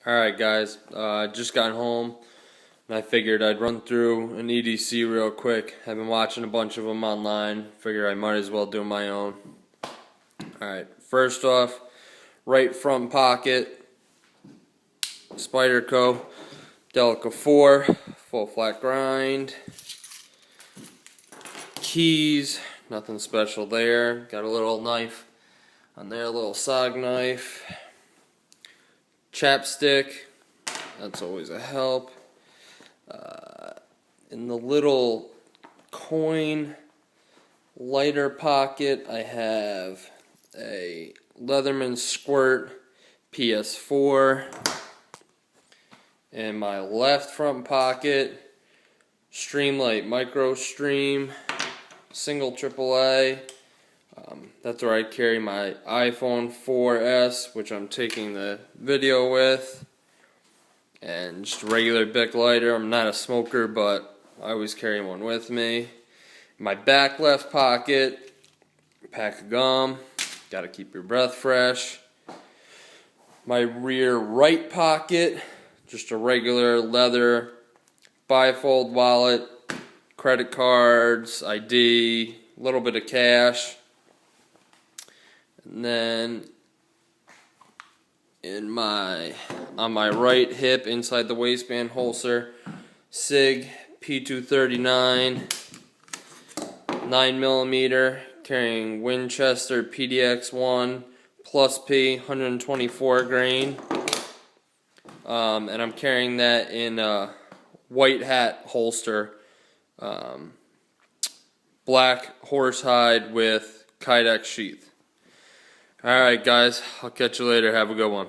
Alright guys, just got home and I figured I'd run through an EDC real quick. I've been watching a bunch of them online, figure I might as well do my own. Alright, first off, right front pocket, Spyderco, Delica 4, full flat grind, keys, nothing special there, got a little knife on there, a little SOG knife. Chapstick, that's always a help. In the little coin lighter pocket, I have a Leatherman Squirt PS4. In my left front pocket, Streamlight Micro Stream, single AAA. That's where I carry my iPhone 4S, which I'm taking the video with, and just a regular Bic lighter. I'm not a smoker, but I always carry one with me. In my back left pocket, a pack of gum. Gotta keep your breath fresh. My rear right pocket, just a regular leather bifold wallet, credit cards, ID, a little bit of cash. And then on my right hip, inside the waistband holster, SIG P239, 9mm, carrying Winchester PDX1 plus P, 124 grain. And I'm carrying that in a white hat holster, black horsehide with Kydex sheath. Alright guys, I'll catch you later. Have a good one.